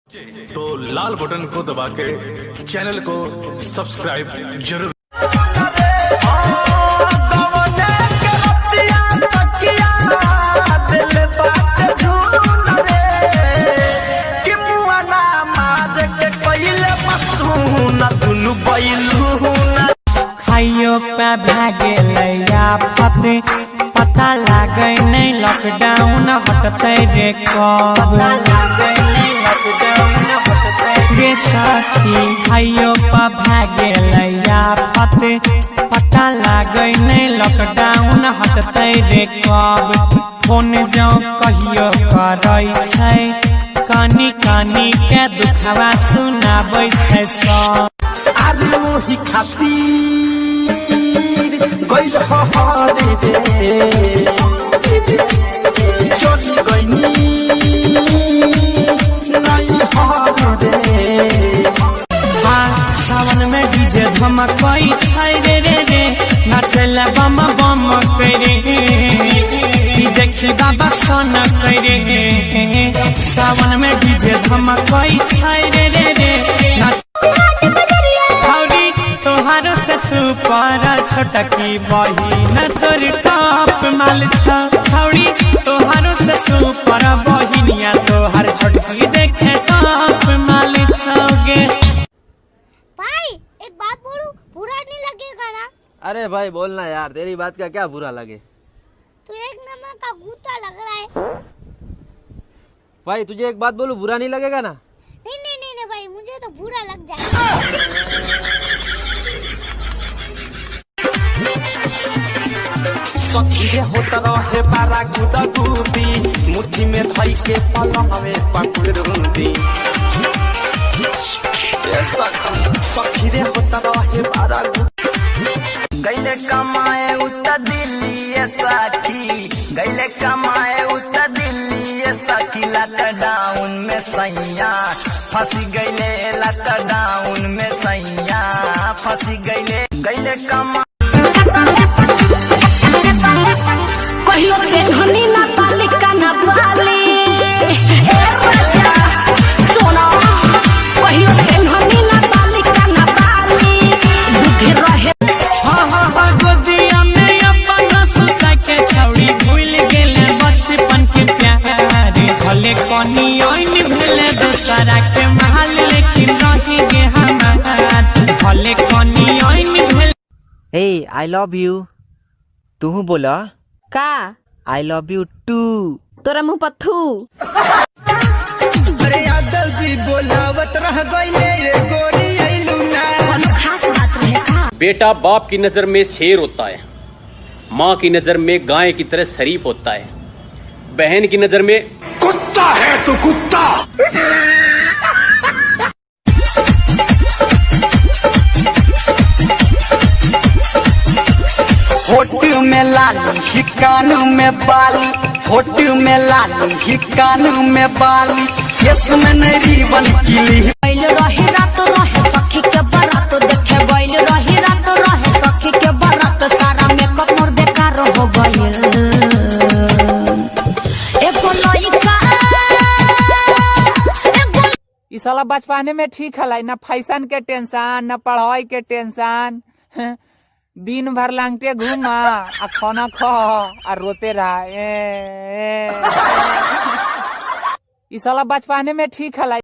तो लाल बटन को दबा के चैनल को सब्सक्राइब जरूर। खाइयो पे भागे लैया पते पता लागे नहीं लॉकडाउन हटते रे कब पता लागे नहीं लॉकडाउन हटते रे साथी। खाइयो पे भागे लैया पते पता लागे नहीं लॉकडाउन हटते रे कब। फोन जाओ कहियो करै छै कानी कानी के दुखवा सुनाबै छै सब। आरे मोही खातिर गइल हरे रे चली गइनी नहीं हरे रे। हाँ सावन में डीजे धमकई छै रे रे रे नाचला बम बम करे देखी बाबा सन करे। सावन में डीजे धमकई छै रे रे रे तोहारो से सुपर छोटकी बहिन तोर टॉप माल छौड़ी तोहारो से सुपर बहिनिया तोहार छोटकी देखे टॉप माल छौगे। भाई एक बात बोलूं, बुरा नहीं लगेगा ना? अरे भाई बोलना यार, तेरी बात का क्या बुरा लगे। तू एक नंबर का गुत्ता लग रहा है। भाई तुझे एक बात बोलूं, बुरा नहीं लगेगा ना? नहीं भाई, मुझे तो बुरा लग जाएगा। सखीरे होत रहे बारा गुदा गुदी मुट्ठी में धई के पलंग में पकड़ूंदी। सखीरे होत रहे बारा गईले कमाए उत दिल्ली साथी गईले कमाए उत दिल्ली साथी। लॉकडाउन में सैया फंसी गईले लॉकडाउन में सैया फंसी गईले गईले कमा कहियो के धनी ना पालिका ना पाली ए बच्चा सोना। कहियो के धनी ना पालिका ना पाली बुद्धि रहे। हाँ गोदिया में अपन सुता के छौड़ी भूल गेले बचपन के प्यार। भले कनी ओइन भेले दोसरा के महल लेकिन रही गे हमार। भले कनी ओइन भेले। हे आई लव यू तू बोला का आई लव यू टू तोरा मुंह पत्थू। अरे यादव जी बोलावत रह गईले रे गोरी आइलू ना। खास बात रहे का? बेटा बाप की नजर में शेर होता है, माँ की नजर में गाय की तरह शरीफ होता है, बहन की नजर में कुत्ता है तू कुत्ता। होट में लाली ही कान में बाली होट में लाली ही कान में बाली यस में नरी बन की गइल रही रात रहे सखी के बारात देखे गइल रही रात रहे सखी के बारात। सारा मेकअप मोर बेकार हो गइल। एको लइका ई साला बचपने में ठीक हलाई ना फैशन के टेंशन ना पढ़ाई के टेंशन। दिन भर लांगटे घूमा आ खाना खा आ रोते रहा। ई साला बचपने में ठीक हलाई।